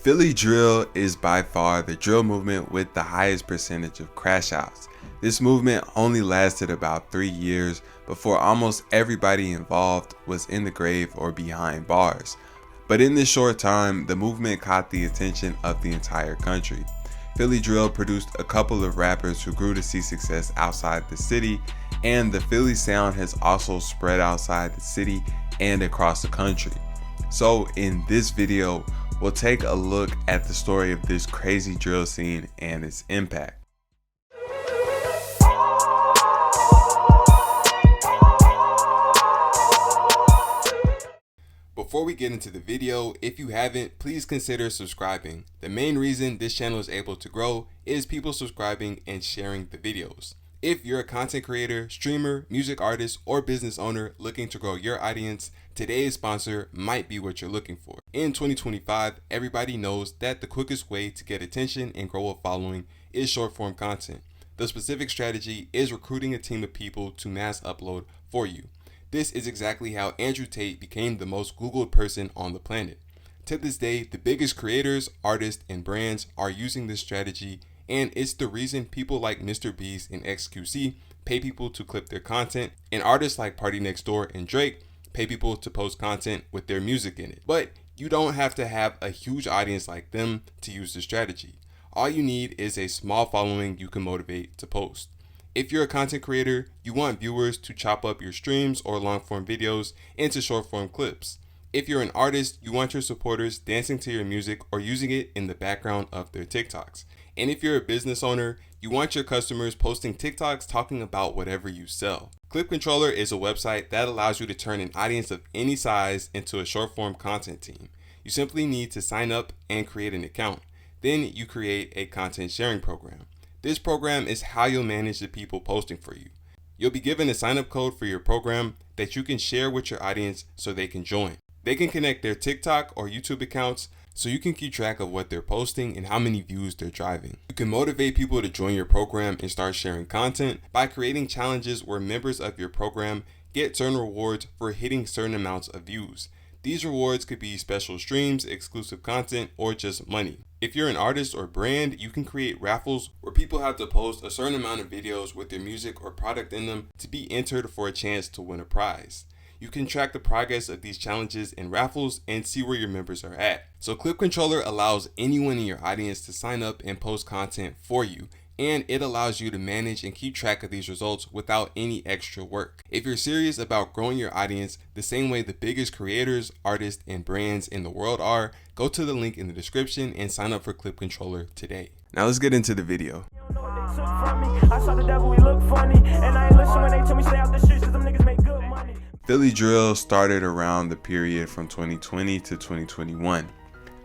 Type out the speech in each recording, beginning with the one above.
Philly drill is by far the drill movement with the highest percentage of crashouts. This movement only lasted about 3 years before almost everybody involved was in the grave or behind bars. But in this short time, the movement caught the attention of the entire country. Philly drill produced a couple of rappers who grew to see success outside the city, and the Philly sound has also spread outside the city and across the country. So in this video, we'll take a look at the story of this crazy drill scene and its impact. Before we get into the video, if you haven't, please consider subscribing. The main reason this channel is able to grow is people subscribing and sharing the videos. If you're a content creator, streamer, music artist, or business owner looking to grow your audience, today's sponsor might be what you're looking for. In 2025, everybody knows that the quickest way to get attention and grow a following is short form content. The specific strategy is recruiting a team of people to mass upload for you. This is exactly how Andrew Tate became the most Googled person on the planet. To this day, the biggest creators, artists, and brands are using this strategy, and it's the reason people like Mr. Beast and XQC pay people to clip their content, and artists like Party Next Door and Drake pay people to post content with their music in it. But you don't have to have a huge audience like them to use the strategy. All you need is a small following you can motivate to post. If you're a content creator, you want viewers to chop up your streams or long form videos into short form clips. If you're an artist, you want your supporters dancing to your music or using it in the background of their TikToks. And if you're a business owner, you want your customers posting TikToks talking about whatever you sell. Clip Controller is a website that allows you to turn an audience of any size into a short form content team. You simply need to sign up and create an account. Then you create a content sharing program. This program is how you'll manage the people posting for you. You'll be given a sign-up code for your program that you can share with your audience so they can join. They can connect their TikTok or YouTube accounts so you can keep track of what they're posting and how many views they're driving. You can motivate people to join your program and start sharing content by creating challenges where members of your program get certain rewards for hitting certain amounts of views. These rewards could be special streams, exclusive content, or just money. If you're an artist or brand, you can create raffles where people have to post a certain amount of videos with their music or product in them to be entered for a chance to win a prize. You can track the progress of these challenges and raffles and see where your members are at. So Clip Controller allows anyone in your audience to sign up and post content for you, and it allows you to manage and keep track of these results without any extra work. If you're serious about growing your audience the same way the biggest creators, artists, and brands in the world are, go to the link in the description and sign up for Clip Controller today. Now let's get into the video. Philly drill started around the period from 2020 to 2021,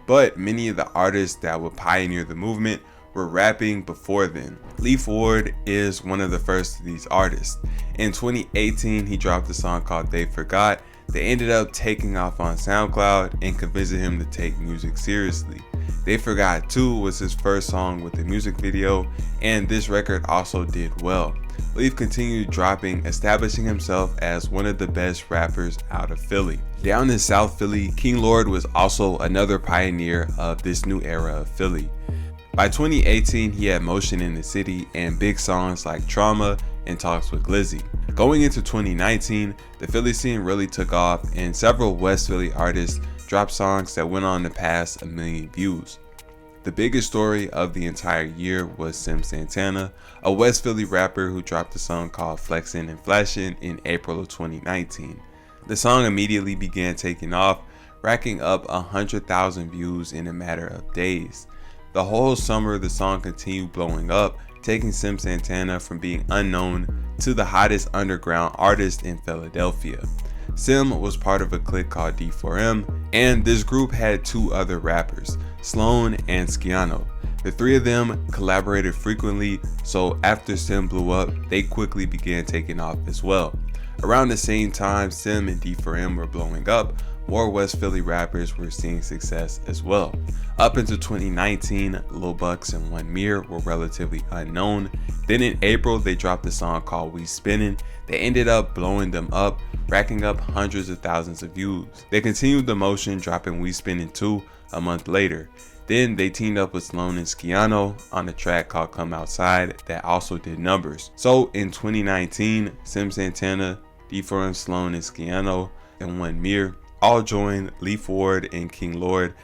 but many of the artists that would pioneer the movement were rapping before then. Leaf Ward is one of the first of these artists. In 2018, he dropped a song called They Forgot. They ended up taking off on SoundCloud and convincing him to take music seriously. They Forgot 2 was his first song with a music video, and this record also did well. Leaf continued dropping, establishing himself as one of the best rappers out of Philly. Down in South Philly, King Lord was also another pioneer of this new era of Philly. By 2018, he had motion in the city and big songs like Trauma and Talks with Glizzy. Going into 2019, the Philly scene really took off, and several West Philly artists dropped songs that went on to pass 1 million views. The biggest story of the entire year was SimxSantana, a West Philly rapper who dropped a song called Flexin' and Flashin' in April of 2019. The song immediately began taking off, racking up 100,000 views in a matter of days. The whole summer, the song continued blowing up, taking SimxSantana from being unknown to the hottest underground artist in Philadelphia. Sim was part of a clique called D4M, and this group had 2 other rappers, Sloan and Skiano. The 3 of them collaborated frequently, so after Sim blew up, they quickly began taking off as well. Around the same time Sim and D4M were blowing up, more West Philly rappers were seeing success as well. Up until 2019, Lil Bucks and One Mirror were relatively unknown. Then in April, they dropped a song called We Spinnin'. They ended up blowing them up, racking up hundreds of thousands of views. They continued the motion, dropping We Spinnin' 2, a month later. Then they teamed up with Sloan and Sciano on a track called Come Outside that also did numbers. So in 2019, SimxSantana, D4M, Sloan, and Sciano, and One Mir all joined Leaf Ward and King Lord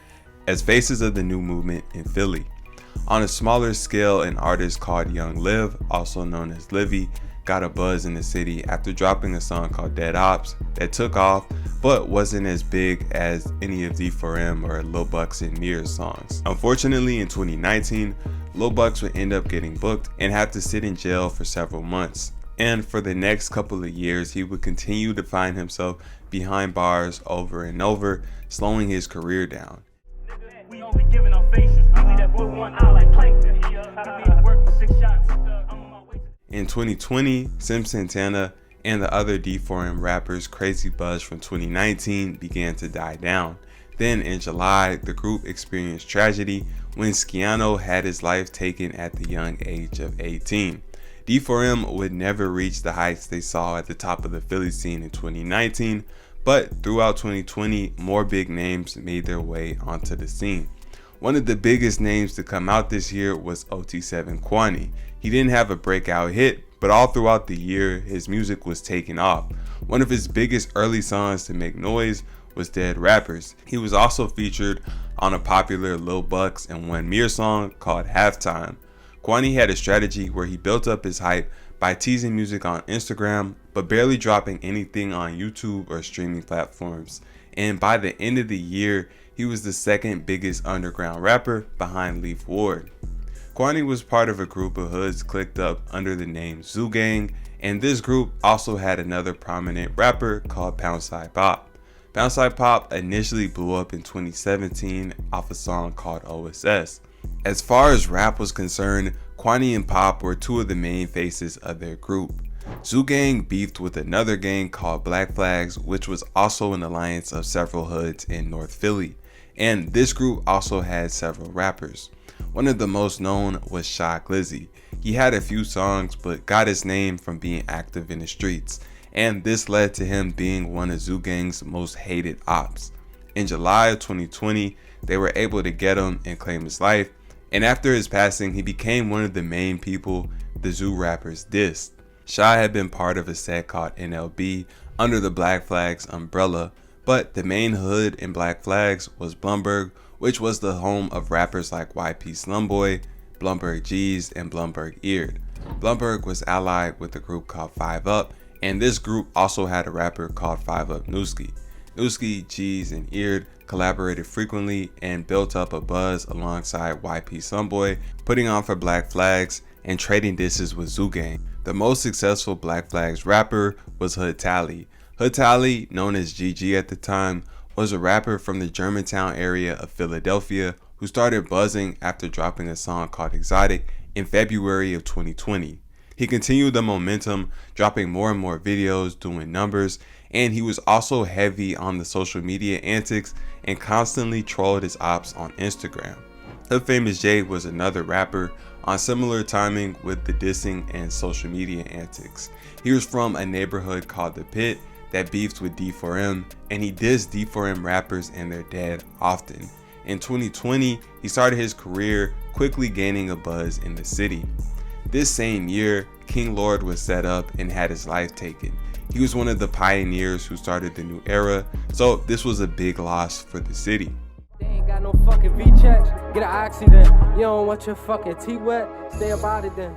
as faces of the new movement in Philly. On a smaller scale, an artist called Young Liv, also known as Livy, got a buzz in the city after dropping a song called Dead Ops that took off but wasn't as big as any of D4M or Lil Bucks and Mir's songs. Unfortunately, in 2019, Lil Bucks would end up getting booked and have to sit in jail for several months. And for the next couple of years, he would continue to find himself behind bars over and over, slowing his career down. We only giving our faces. That boy one eye like plankton. Work for 6 shots. In 2020, SimxSantana and the other D4M rappers' crazy buzz from 2019 began to die down. Then in July, the group experienced tragedy when Sciano had his life taken at the young age of 18. D4M would never reach the heights they saw at the top of the Philly scene in 2019, but throughout 2020, more big names made their way onto the scene. One of the biggest names to come out this year was OT7 Quanny. He didn't have a breakout hit, but all throughout the year, his music was taking off. One of his biggest early songs to make noise was Dead Rappers. He was also featured on a popular Lil Bucks and One Mir song called Halftime. Quanny had a strategy where he built up his hype by teasing music on Instagram, but barely dropping anything on YouTube or streaming platforms. And by the end of the year, he was the second biggest underground rapper behind Leaf Ward. Quanny was part of a group of hoods clicked up under the name Zoo Gang, and this group also had another prominent rapper called Poundside Pop. Poundside Pop initially blew up in 2017 off a song called OSS. As far as rap was concerned, Quanny and Pop were two of the main faces of their group. Zoo Gang beefed with another gang called Black Flags, which was also an alliance of several hoods in North Philly. And this group also had several rappers. One of the most known was Glizzy. He had a few songs but got his name from being active in the streets, and this led to him being one of Zoo Gang's most hated ops. In July of 2020, they were able to get him and claim his life, and after his passing, he became one of the main people the Zoo rappers dissed. Shy had been part of a set called NLB under the Black Flags umbrella, but the main hood in Black Flags was Blumberg, which was the home of rappers like YP Slumboy, Blumberg G's, and Blumberg Eared. Blumberg was allied with a group called 5 Up, and this group also had a rapper called 5 Up Newski. Newski, G's, and Eared collaborated frequently and built up a buzz alongside YP Slumboy, putting on for Black Flags and trading disses with Zoo Gang. The most successful Black Flags rapper was Tali. Tali, known as GG at the time, was a rapper from the Germantown area of Philadelphia who started buzzing after dropping a song called Exotic in February of 2020. He continued the momentum, dropping more and more videos, doing numbers, and he was also heavy on the social media antics and constantly trolled his ops on Instagram. Hoodfamous J was another rapper on similar timing with the dissing and social media antics. He was from a neighborhood called The Pit that beefed with D4M, and he dissed D4M rappers and their dad often. In 2020, he started his career, quickly gaining a buzz in the city. This same year, King Lord was set up and had his life taken. He was one of the pioneers who started the new era, so this was a big loss for the city. They ain't got no fucking V-checks, get an accident, you don't want your fucking tea wet, stay about it then.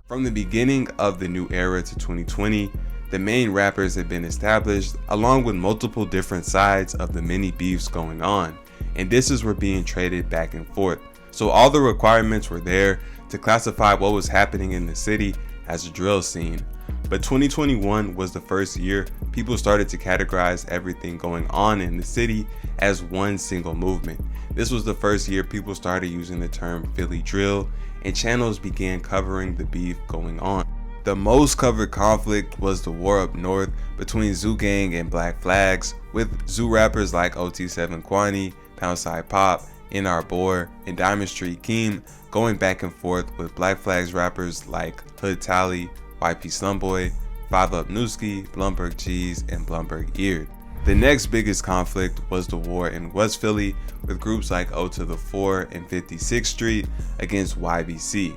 From the beginning of the new era to 2020, the main rappers had been established along with multiple different sides of the many beefs going on, and disses were being traded back and forth. So all the requirements were there to classify what was happening in the city as a drill scene. But 2021 was the first year people started to categorize everything going on in the city as one single movement. This was the first year people started using the term Philly drill, and channels began covering the beef going on. The most covered conflict was the war up north between Zoo Gang and Black Flags, with Zoo rappers like OT7 Quanny, Poundside Pop, NR Boar, and Diamond Street Keem going back and forth with Black Flags rappers like Tali, YP Slumboy, 5 Up Newski, Blumberg G's, and Blumberg Eared. The next biggest conflict was the war in West Philly, with groups like O2 and 56th Street against YBC.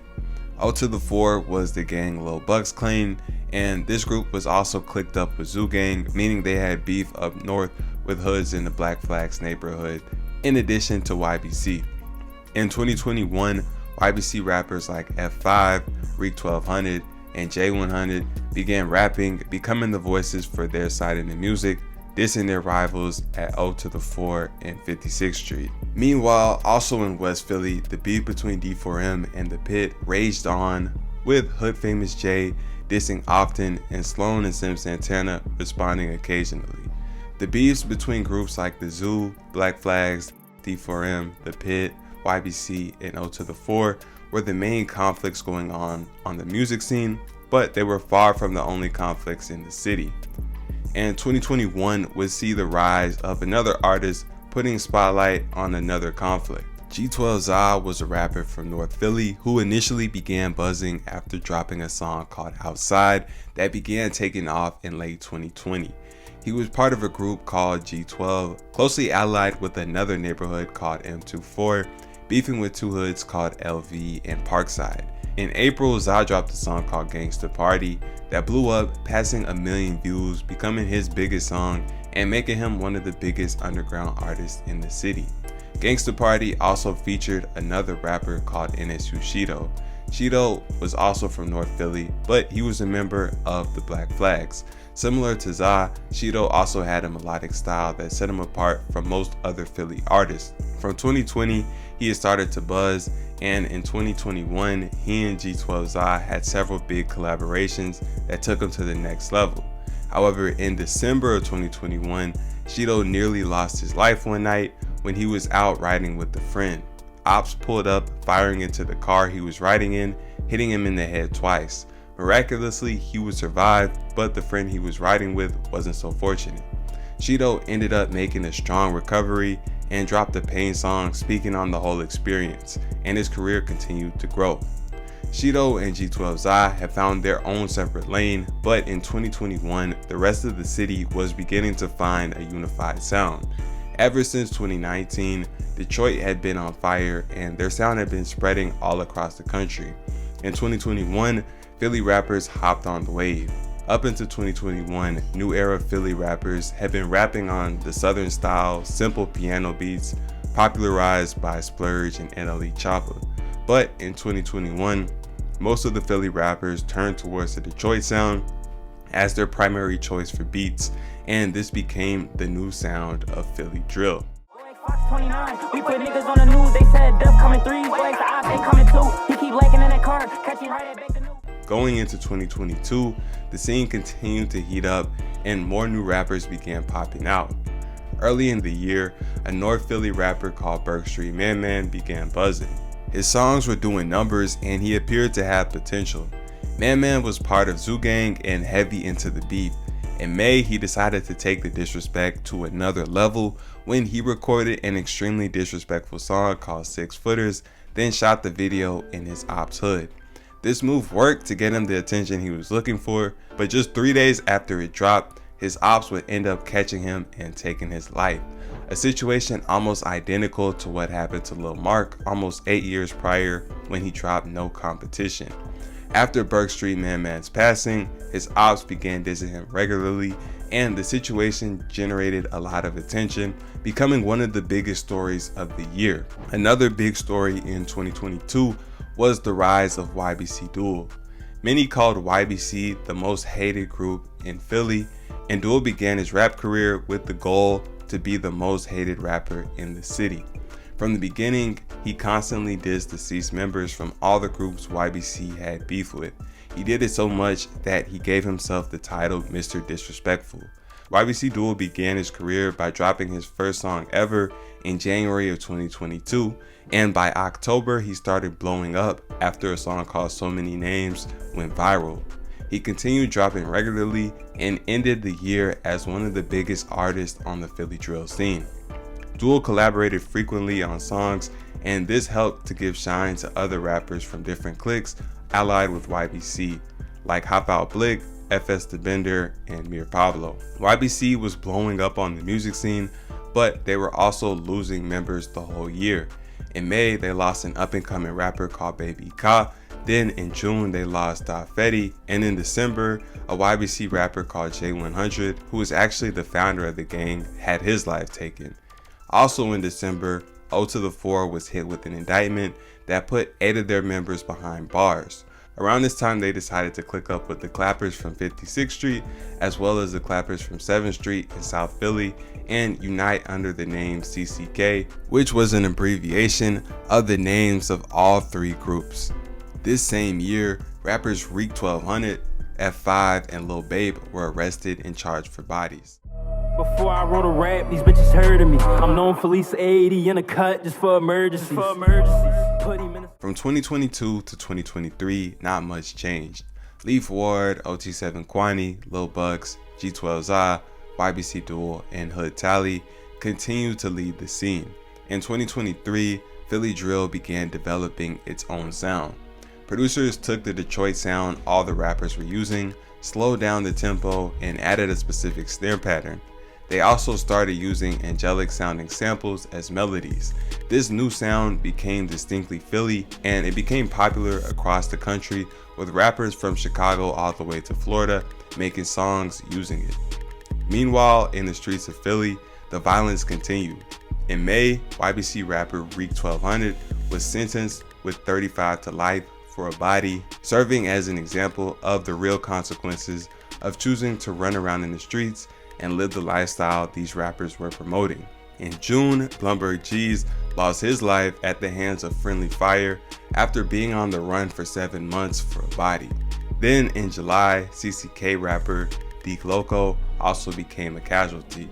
O2 was the gang Lil Bucks claimed, and this group was also clicked up with Zoo Gang, meaning they had beef up north with hoods in the Black Flags neighborhood, in addition to YBC. In 2021, YBC rappers like F5, Reek 1200, and J100 began rapping, becoming the voices for their side in the music, dissing their rivals at O2 and 56th Street. Meanwhile, also in West Philly, the beef between D4M and The Pit raged on, with Hoodfamous J dissing often and Sloan and SimxSantana responding occasionally. The beefs between groups like the Zoo, Black Flags, D4M, The Pit, YBC, and O2 were the main conflicts going on the music scene, but they were far from the only conflicts in the city. And 2021 would see the rise of another artist putting spotlight on another conflict. G12 was a rapper from North Philly who initially began buzzing after dropping a song called Outside that began taking off in late 2020. He was part of a group called G12, closely allied with another neighborhood called M24, beefing with two hoods called LV and Parkside. In April, Za dropped a song called Gangsta Party that blew up, passing 1 million views, becoming his biggest song and making him one of the biggest underground artists in the city. Gangsta Party also featured another rapper called NSU Shido. Shido was also from North Philly, but he was a member of the Black Flags. Similar to Za, Shido also had a melodic style that set him apart from most other Philly artists. From 2020, he had started to buzz, and in 2021, he and G12 had several big collaborations that took him to the next level. However, in December of 2021, Shido nearly lost his life one night when he was out riding with a friend. Ops pulled up, firing into the car he was riding in, hitting him in the head twice. Miraculously, he would survive, but the friend he was riding with wasn't so fortunate. Shido ended up making a strong recovery and dropped a Pain song speaking on the whole experience, and his career continued to grow. Shido and G12 have found their own separate lane, but in 2021, the rest of the city was beginning to find a unified sound. Ever since 2019, Detroit had been on fire and their sound had been spreading all across the country. In 2021, Philly rappers hopped on the wave. Up until 2021, new era Philly rappers had been rapping on the Southern style, simple piano beats, popularized by Splurge and NLE Choppa. But in 2021, most of the Philly rappers turned towards the Detroit sound as their primary choice for beats, and this became the new sound of Philly drill. Fox 29, we put niggas on the news, they said Duff coming 3, boys, the ops ain't coming 2. He keep lacking in that car, catch me right at Bake the New. Going into 2022, the scene continued to heat up and more new rappers began popping out. Early in the year, a North Philly rapper called Berkstmanman began buzzing. His songs were doing numbers and he appeared to have potential. Man was part of Zoo Gang and heavy into the beef. In May, he decided to take the disrespect to another level when he recorded an extremely disrespectful song called 6 Footers, then shot the video in his ops hood. This move worked to get him the attention he was looking for, but just 3 days after it dropped, his ops would end up catching him and taking his life. A situation almost identical to what happened to Lil Mark almost 8 years prior when he dropped No Competition. After Berkstmanman's passing, his ops began dissing him regularly, and the situation generated a lot of attention, becoming one of the biggest stories of the year. Another big story in 2022 was the rise of Ybcdul. Many called YBC the most hated group in Philly, and Dul began his rap career with the goal to be the most hated rapper in the city. From the beginning, he constantly dissed deceased members from all the groups YBC had beef with. He did it so much that he gave himself the title Mr. Disrespectful. Ybcdul began his career by dropping his first song ever in January of 2022, and by October he started blowing up after a song called So Many Names went viral. He continued dropping regularly and ended the year as one of the biggest artists on the Philly drill scene. Dul collaborated frequently on songs, and this helped to give shine to other rappers from different cliques allied with YBC, like Hopoutblick, FS the Bender, and Mir Pablo. YBC was blowing up on the music scene, but they were also losing members the whole year. In May, they lost an up-and-coming rapper called Ybcdul. Then in June, they lost Fetty, and in December, a YBC rapper called J100, who was actually the founder of the gang, had his life taken. Also in December, O2 was hit with an indictment that put 8 of their members behind bars. Around this time, they decided to click up with the Clappers from 56th Street, as well as the Clappers from 7th Street in South Philly, and unite under the name CCK, which was an abbreviation of the names of all 3 groups. This same year, rappers Reek 1200, F5, and Lil Babe were arrested and charged for bodies. Before I wrote a rap, these bitches heard of me. I'm known for at least 80 in a cut just for emergencies. From 2022 to 2023, not much changed. Leaf Ward, OT7 Quanny, Lil Bucks, G12 Ybcdul, and Hood Tali continued to lead the scene. In 2023, Ybcdul began developing its own sound. Producers took the Detroit sound all the rappers were using, slowed down the tempo, and added a specific snare pattern. They also started using angelic sounding samples as melodies. This new sound became distinctly Philly, and it became popular across the country, with rappers from Chicago all the way to Florida making songs using it. Meanwhile, in the streets of Philly, the violence continued. In May, YBC rapper Reek 1200 was sentenced with 35 to life for a body, serving as an example of the real consequences of choosing to run around in the streets and live the lifestyle these rappers were promoting. In June, Blumberg G's lost his life at the hands of friendly fire after being on the run for 7 months for a body. Then in July, CCK rapper Deke Loco also became a casualty.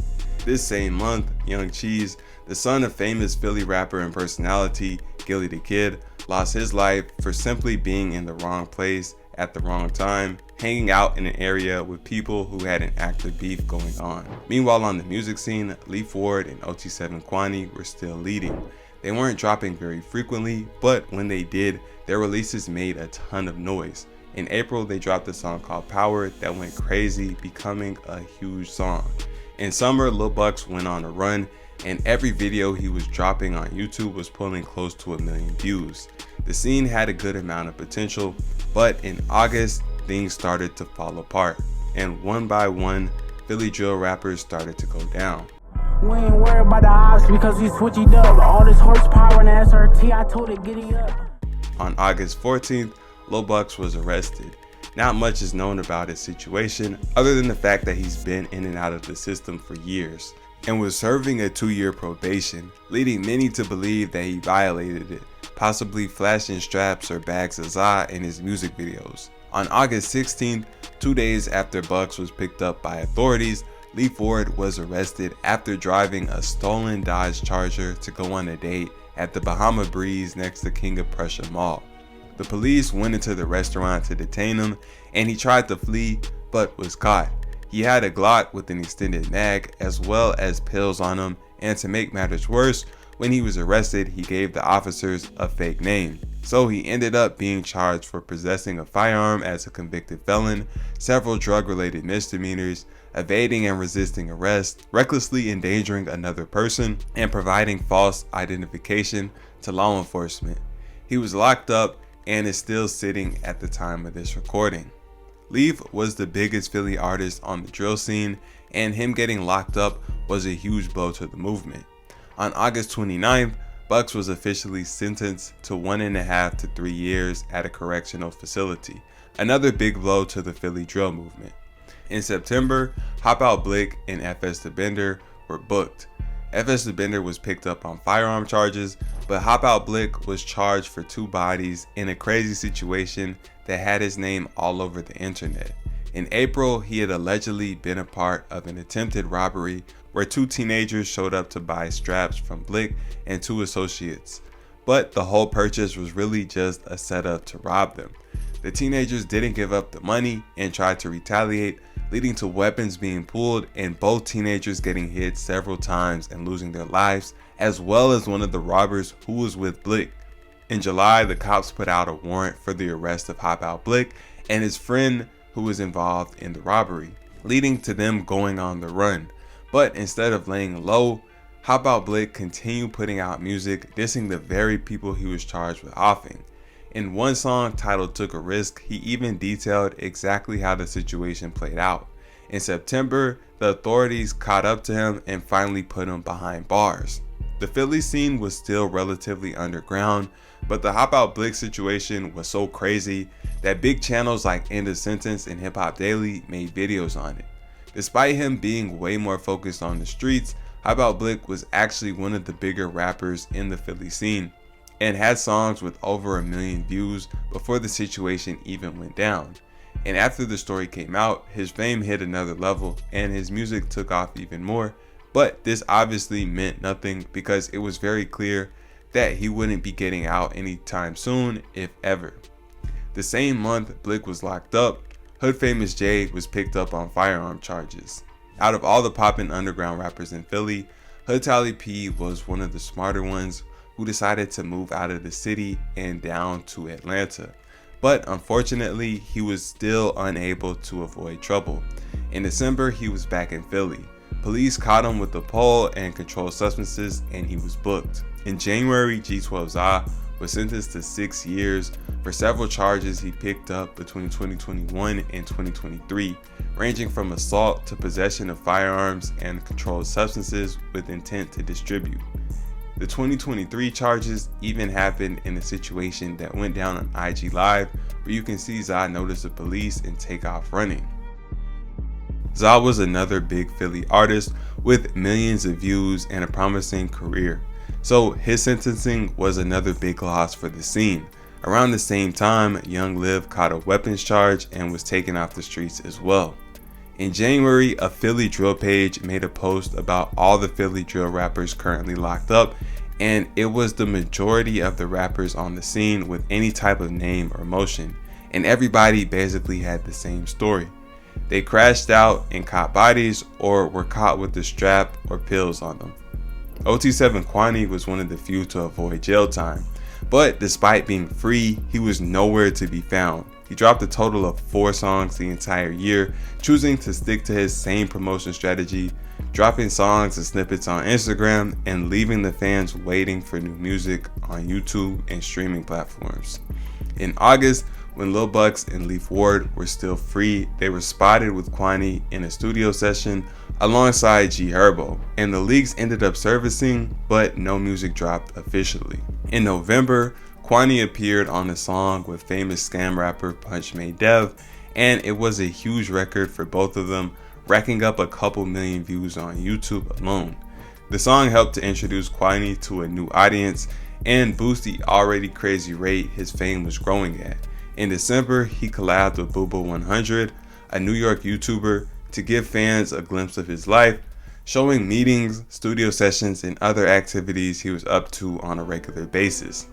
This same month, Young Cheese, the son of famous Philly rapper and personality Gilly the Kid, lost his life for simply being in the wrong place at the wrong time, hanging out in an area with people who had an active beef going on. Meanwhile, on the music scene, Leaf Ward and OT7 Quanny were still leading. They weren't dropping very frequently, but when they did, their releases made a ton of noise. In April, they dropped a song called Power that went crazy, becoming a huge song. In summer, Lil Bucks went on a run, and every video he was dropping on YouTube was pulling close to 1 million views. The scene had a good amount of potential, but in August, things started to fall apart, and one by one, Philly drill rappers started to go down. We ain't worried about the odds because we switched up. All this horsepower in the SRT, I told it giddy up. On August 14th, Lil Bucks was arrested. Not much is known about his situation other than the fact that he's been in and out of the system for years and was serving a 2-year probation, leading many to believe that he violated it, possibly flashing straps or bags of za in his music videos. On August 16th, 2 days after Bucks was picked up by authorities, Leaf Ward was arrested after driving a stolen Dodge Charger to go on a date at the Bahama Breeze next to King of Prussia Mall. The police went into the restaurant to detain him, and he tried to flee but was caught. He had a Glock with an extended mag as well as pills on him, and to make matters worse, when he was arrested, he gave the officers a fake name. So he ended up being charged for possessing a firearm as a convicted felon, several drug-related misdemeanors, evading and resisting arrest, recklessly endangering another person, and providing false identification to law enforcement. He was locked up and is still sitting at the time of this recording. Leaf was the biggest Philly artist on the drill scene, and him getting locked up was a huge blow to the movement. On August 29th, Bucks was officially sentenced to 1.5 to 3 years at a correctional facility, another big blow to the Philly drill movement. In September, Hopoutblick and FS the Bender were booked. FS the Bender was picked up on firearm charges, but Hopoutblick was charged for 2 bodies in a crazy situation that had his name all over the internet. In April, he had allegedly been a part of an attempted robbery where 2 teenagers showed up to buy straps from Blick and 2 associates. But the whole purchase was really just a setup to rob them. The teenagers didn't give up the money and tried to retaliate, leading to weapons being pulled and both teenagers getting hit several times and losing their lives, as well as one of the robbers who was with Blick. In July, the cops put out a warrant for the arrest of Hopoutblick and his friend who was involved in the robbery, leading to them going on the run. But instead of laying low, Hopoutblick continued putting out music dissing the very people he was charged with offing. In one song titled "Took a Risk," he even detailed exactly how the situation played out. In September, the authorities caught up to him and finally put him behind bars. The Philly scene was still relatively underground, but the Hopoutblick situation was so crazy that big channels like End of Sentence and Hip Hop Daily made videos on it. Despite him being way more focused on the streets, Hopoutblick was actually one of the bigger rappers in the Philly scene and had songs with over 1 million views before the situation even went down. And after the story came out, his fame hit another level and his music took off even more. But this obviously meant nothing because it was very clear that he wouldn't be getting out anytime soon, if ever. The same month Blick was locked up, Hoodfamous J was picked up on firearm charges. Out of all the poppin' underground rappers in Philly, Tali P was one of the smarter ones who decided to move out of the city and down to Atlanta. But unfortunately, he was still unable to avoid trouble. In December, he was back in Philly. Police caught him with a pole and controlled substances and he was booked. In January, G12za was sentenced to 6 years for several charges he picked up between 2021 and 2023, ranging from assault to possession of firearms and controlled substances with intent to distribute. The 2023 charges even happened in a situation that went down on IG Live, where you can see Za notice the police and take off running. Za was another big Philly artist with millions of views and a promising career, so his sentencing was another big loss for the scene. Around the same time, Young Liv caught a weapons charge and was taken off the streets as well. In January, a Philly drill page made a post about all the Philly drill rappers currently locked up, and it was the majority of the rappers on the scene with any type of name or motion, and everybody basically had the same story. They crashed out and caught bodies or were caught with the strap or pills on them. OT7 Quanny was one of the few to avoid jail time, but despite being free, he was nowhere to be found. He dropped a total of 4 songs the entire year, choosing to stick to his same promotion strategy, dropping songs and snippets on Instagram and leaving the fans waiting for new music on YouTube and streaming platforms. In August, when Lil Bucks and Leaf Ward were still free, they were spotted with Quanny in a studio session alongside G Herbo, and the leaks ended up surfacing, but no music dropped officially. In November, Quanny appeared on a song with famous scam rapper Punch Made Dev, and it was a huge record for both of them, racking up a couple million views on YouTube alone. The song helped to introduce Quanny to a new audience and boost the already crazy rate his fame was growing at. In December, he collabed with Ybcdul, a New York YouTuber, to give fans a glimpse of his life, showing meetings, studio sessions, and other activities he was up to on a regular basis.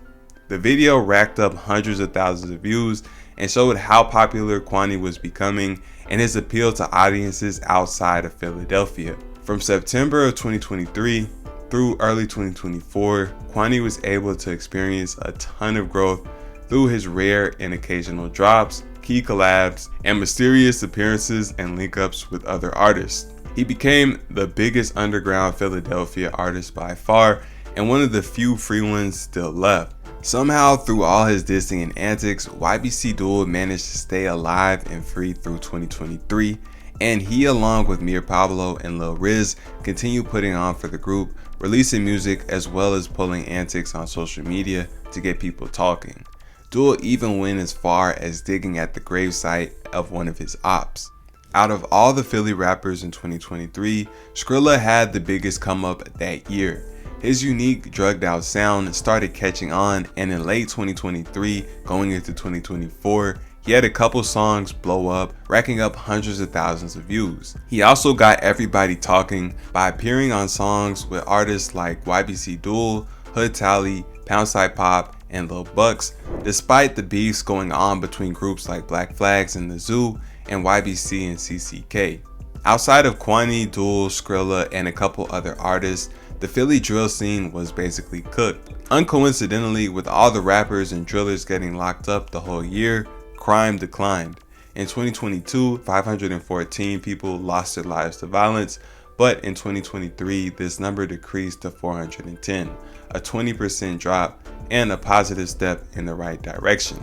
The video racked up hundreds of thousands of views and showed how popular Quanny was becoming and his appeal to audiences outside of Philadelphia. From September of 2023 through early 2024, Quanny was able to experience a ton of growth through his rare and occasional drops, key collabs, and mysterious appearances and link-ups with other artists. He became the biggest underground Philadelphia artist by far and one of the few free ones still left. Somehow, through all his dissing and antics, Ybcdul managed to stay alive and free through 2023, and he, along with Mir Pablo and Lil Riz, continued putting on for the group, releasing music as well as pulling antics on social media to get people talking. Dul even went as far as digging at the gravesite of one of his ops. Out of all the Philly rappers in 2023, Skrilla had the biggest come up that year. His unique drugged out sound started catching on, and in late 2023 going into 2024, he had a couple songs blow up, racking up hundreds of thousands of views. He also got everybody talking by appearing on songs with artists like Ybcdul, Tali, Poundside Pop, and Lil Bucks, despite the beefs going on between groups like Black Flags and the Zoo and YBC and CCK. Outside of Quanny, Dul, Skrilla, and a couple other artists, the Philly drill scene was basically cooked. Uncoincidentally, with all the rappers and drillers getting locked up the whole year, crime declined. In 2022, 514 people lost their lives to violence, but in 2023, this number decreased to 410, a 20% drop and a positive step in the right direction.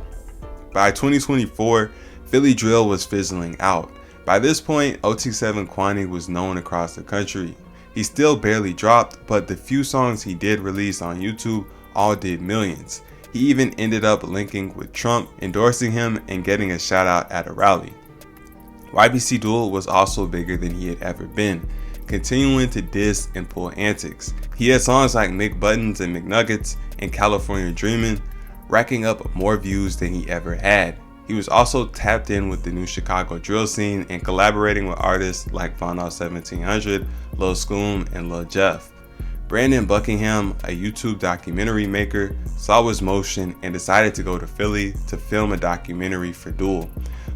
By 2024, Philly drill was fizzling out. By this point, OT7 Quanny was known across the country. He still barely dropped, but the few songs he did release on YouTube all did millions. He even ended up linking with Trump, endorsing him and getting a shout out at a rally. Ybcdul was also bigger than he had ever been, continuing to diss and pull antics. He had songs like McButtons and McNuggets and California Dreamin', racking up more views than he ever had. He was also tapped in with the new Chicago drill scene and collaborating with artists like Final 1700, Lil Scoom, and Lil Jeff. Brandon Buckingham, a YouTube documentary maker, saw his motion and decided to go to Philly to film a documentary for Dul.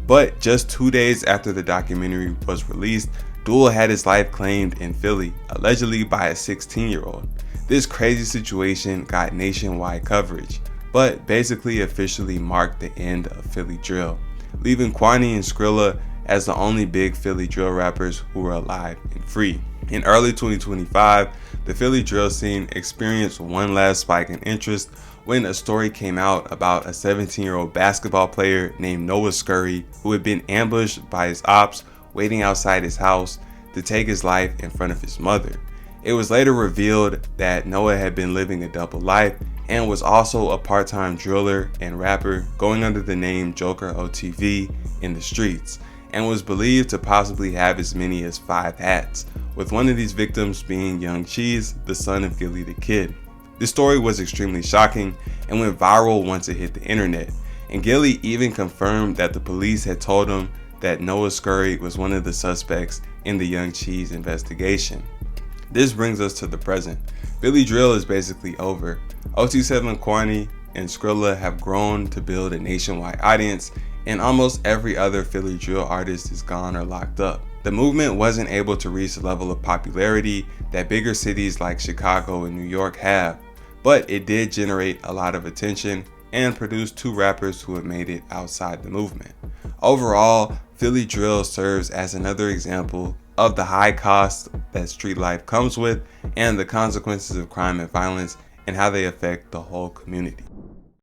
But just 2 days after the documentary was released, Dul had his life claimed in Philly, allegedly by a 16-year-old. This crazy situation got nationwide coverage, but basically officially marked the end of Philly drill, leaving Quanny and Skrilla as the only big Philly drill rappers who were alive and free. In early 2025, the Philly drill scene experienced one last spike in interest when a story came out about a 17-year-old basketball player named Noah Scurry who had been ambushed by his ops waiting outside his house to take his life in front of his mother. It was later revealed that Noah had been living a double life and was also a part-time driller and rapper going under the name JokerOTV in the streets, and was believed to possibly have as many as 5 hats, with one of these victims being Young Cheese, the son of Gilly the Kid. This story was extremely shocking and went viral once it hit the internet, and Gilly even confirmed that the police had told him that Noah Scurry was one of the suspects in the Young Cheese investigation. This brings us to the present. Philly drill is basically over. OT7 Quanny and Skrilla have grown to build a nationwide audience, and almost every other Philly drill artist is gone or locked up. The movement wasn't able to reach the level of popularity that bigger cities like Chicago and New York have, but it did generate a lot of attention and produce 2 rappers who have made it outside the movement. Overall, Philly drill serves as another example of the high cost that street life comes with and the consequences of crime and violence and how they affect the whole community.